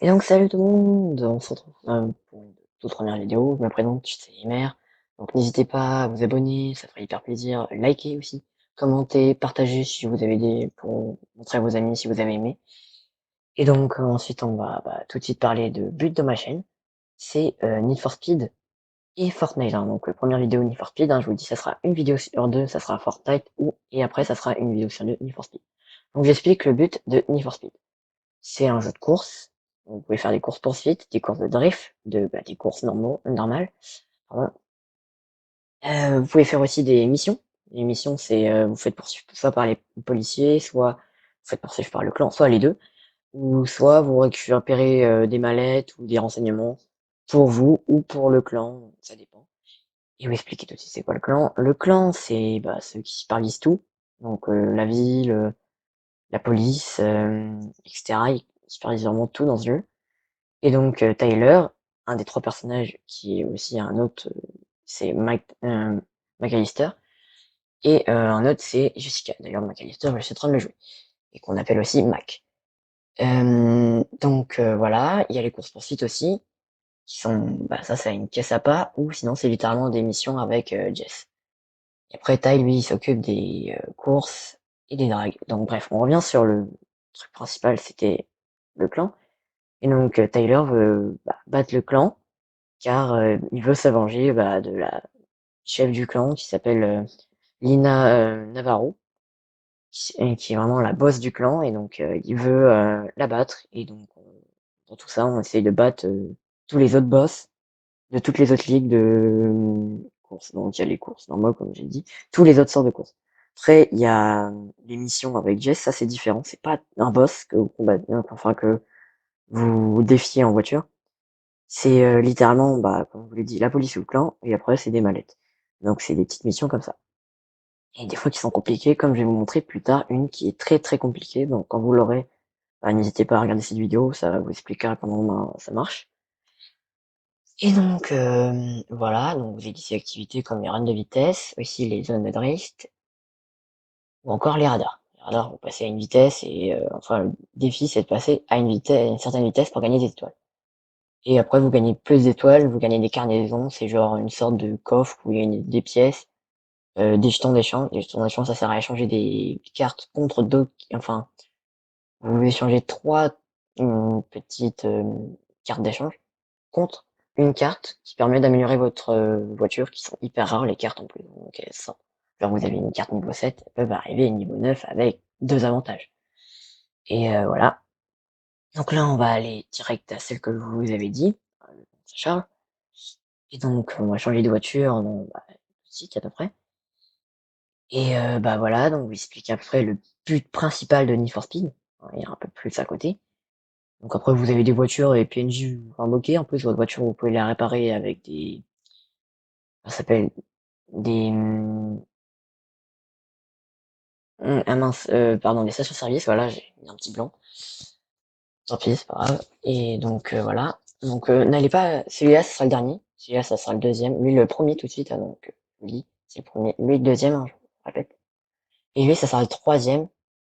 Et donc salut tout le monde, on se retrouve pour une toute première vidéo, je me présente, c'est Emer, donc n'hésitez pas à vous abonner, ça ferait hyper plaisir, likez aussi, commentez, partagez si vous avez pour montrer à vos amis si vous avez aimé. Et donc ensuite on va tout de suite parler de but de ma chaîne, c'est Need for Speed et Fortnite, hein. Donc première vidéo Need for Speed, hein, je vous dis ça sera une vidéo sur deux, ça sera Fortnite, et après ça sera une vidéo sur deux Need for Speed. Donc j'explique le but de Need for Speed. C'est un jeu de course. Vous pouvez faire des courses poursuites, des courses de drift, des courses normales. Pardon. Vous pouvez faire aussi des missions. Les missions, c'est vous faites poursuivre soit par les policiers, soit vous faites poursuivre par le clan, soit les deux, ou soit vous récupérez des mallettes ou des renseignements pour vous ou pour le clan, ça dépend. Et vous expliquer tout de suite c'est quoi le clan. Le clan, c'est ceux qui supervisent tout, donc la ville, la police, etc. Ils supervisent vraiment tout dans ce jeu. Et donc Tyler, un des trois personnages qui est aussi un autre, c'est McAllister, et un autre c'est Jessica. D'ailleurs McAllister, je suis en train de le jouer, et qu'on appelle aussi Mac. Donc voilà, il y a les courses poursuites aussi, qui sont, ça c'est une caisse à pas, ou sinon c'est littéralement des missions avec Jess. Et après Ty, lui, il s'occupe des courses et des drags. Donc bref, on revient sur le truc principal, c'était le clan. Et donc Tyler veut battre le clan, car il veut se venger de la chef du clan qui s'appelle Lina Navarro, qui est vraiment la boss du clan, et donc il veut la battre. Et donc dans tout ça, on essaye de battre tous les autres boss de toutes les autres ligues de courses. Donc il y a les courses normales, comme j'ai dit, tous les autres sortes de courses. Après, il y a les missions avec Jess, ça c'est différent. C'est pas un boss que vous combattez, enfin que vous défiez en voiture. C'est littéralement, comme je vous l'ai dit, la police ou le clan, et après c'est des mallettes. Donc c'est des petites missions comme ça. Et des fois qui sont compliquées, comme je vais vous montrer plus tard, une qui est très très compliquée. Donc quand vous l'aurez, n'hésitez pas à regarder cette vidéo, ça vous expliquera comment ça marche. Et donc voilà, donc vous avez ici activités comme les runs de vitesse, aussi les zones de drift, ou encore les radars. Les radars, vous passez à une vitesse, et enfin le défi c'est de passer à une certaine vitesse pour gagner des étoiles. Et après, vous gagnez plus d'étoiles, vous gagnez des carnaisons, c'est genre une sorte de coffre où il y a des pièces, des jetons d'échange. Les jetons d'échange, ça sert à échanger des cartes contre d'autres, enfin, vous pouvez échanger trois petites cartes d'échange contre une carte qui permet d'améliorer votre voiture, qui sont hyper rares les cartes en plus. Donc elles sont, genre vous avez une carte niveau 7, elles peuvent arriver à niveau 9 avec deux avantages. Et voilà. Donc là, on va aller direct à celle que je vous avais dit. Ça charge. Et donc, on va changer de voiture dans site à peu près. Et voilà, donc vous expliquez après le but principal de Need for Speed. Il y a un peu plus à côté. Donc après, vous avez des voitures et PNJ bloquées. En plus, votre voiture, vous pouvez la réparer avec ça s'appelle des, mince, pardon, des stations-service. Voilà, j'ai mis un petit blanc. Tant pis, c'est pas grave. Et donc voilà. Donc n'allez pas, celui-là, ce sera le dernier. Celui-là, ça sera le deuxième. Lui, le premier tout de suite. Donc, je vous le dis, c'est le premier. Lui, le deuxième, hein, je vous répète. Et lui, ça sera le troisième,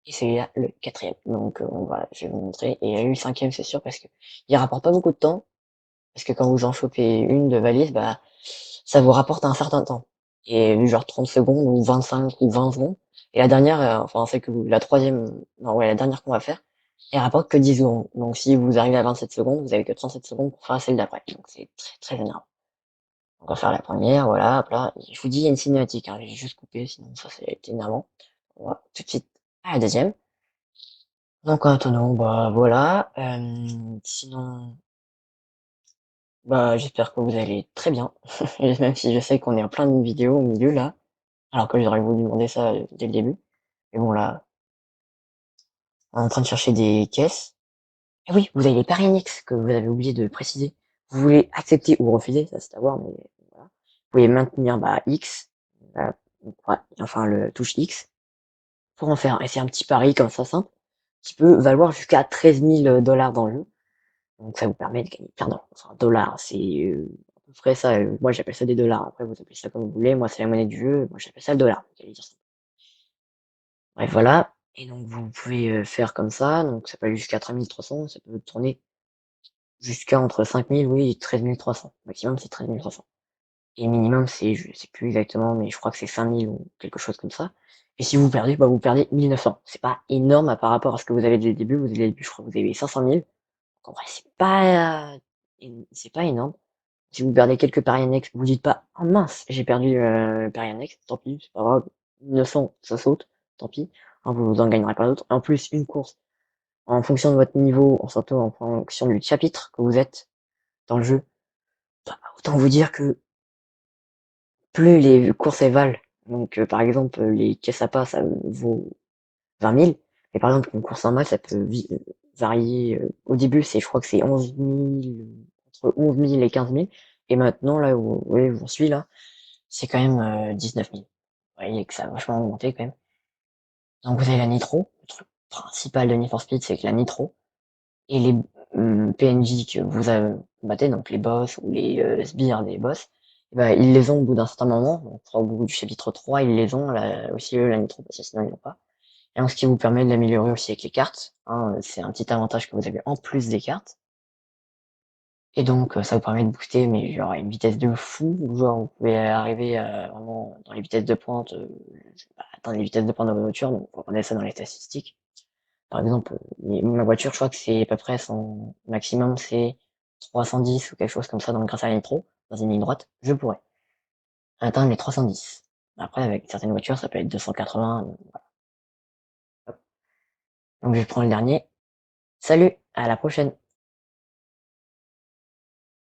et celui-là, le quatrième. Donc voilà, je vais vous montrer. Et lui, le cinquième, c'est sûr, parce que il rapporte pas beaucoup de temps, parce que quand vous en chopez une de valise, ça vous rapporte un certain temps. Et genre 30 secondes, ou 25, ou 20 secondes. Et la dernière, enfin, la troisième, non, ouais, la dernière qu'on va faire, elle rapporte que 10 secondes. Donc si vous arrivez à 27 secondes, vous avez que 37 secondes pour faire celle d'après. Donc c'est très très énervant. On va faire la première, voilà, hop là. Je vous dis, il y a une cinématique, hein, j'ai juste coupé, sinon ça c'est énervant. On va tout de suite à la deuxième. Donc en attendant, voilà. Sinon, j'espère que vous allez très bien. Même si je sais qu'on est en plein de vidéos au milieu là, alors que j'aurais voulu demander ça dès le début. Mais bon là, on est en train de chercher des caisses. Ah oui, vous avez les paris Nix que vous avez oublié de préciser. Vous voulez accepter ou refuser, ça c'est à voir, mais voilà. Vous pouvez maintenir X, euh, ouais, enfin le touche X, pour en faire. Et c'est un petit pari comme ça simple, qui peut valoir jusqu'à 13 000 dollars dans le jeu. Donc ça vous permet de gagner plein d'argent. Enfin, dollars, c'est à peu près ça. Moi j'appelle ça des dollars. Après vous appelez ça comme vous voulez. Moi c'est la monnaie du jeu. Moi j'appelle ça le dollar. J'allais dire ça. Bref, voilà. Et donc vous pouvez faire comme ça. Donc ça peut aller jusqu'à 3300. Ça peut tourner jusqu'à entre 5000, oui, et 13 300. Maximum, c'est 13 300. Et minimum, c'est, je sais plus exactement, mais je crois que c'est 5000 ou quelque chose comme ça. Et si vous perdez, bah, vous perdez 1900. C'est pas énorme par rapport à ce que vous avez dès le début. Vous avez, je crois que vous avez 500 000. Donc, en vrai, c'est pas énorme. Si vous perdez quelques paris annexes, vous dites pas, oh mince, j'ai perdu, pari annexe, tant pis, c'est pas grave. 900, ça saute, tant pis. Hein, vous en gagnerez pas d'autres. En plus, une course, en fonction de votre niveau, surtout en fonction du chapitre que vous êtes dans le jeu, bah, autant vous dire que plus les courses elles valent. Donc, par exemple, les caisses à pas, ça vaut 20 000. Et par exemple, une course normale, ça peut varier. Au début, je crois que c'est 11 000, entre 11 000 et 15 000. Et maintenant, là où, oui, j'en suis là, c'est quand même 19 000. Vous voyez que ça a vachement augmenté quand même. Donc, vous avez la nitro. Le truc principal de Need for Speed, c'est que la nitro et les PNJ que vous battez, donc les boss ou les sbires des boss, bah, ils les ont au bout d'un certain moment. Donc, au bout du chapitre 3, ils les ont là, aussi eux, la nitro, parce que sinon ils l'ont pas. Et donc, ce qui vous permet de l'améliorer aussi avec les cartes, hein, c'est un petit avantage que vous avez en plus des cartes. Et donc, ça vous permet de booster, mais genre à une vitesse de fou, genre vous pouvez arriver vraiment dans les vitesses de pointe, atteindre les vitesses de pointe de votre voiture, donc vous regardez ça dans les statistiques. Par exemple, ma voiture, je crois que c'est à peu près son maximum, c'est 310 ou quelque chose comme ça, donc grâce à la nitro, dans une ligne droite, je pourrais atteindre les 310. Après, avec certaines voitures, ça peut être 280, donc voilà. Donc je prends le dernier. Salut, à la prochaine!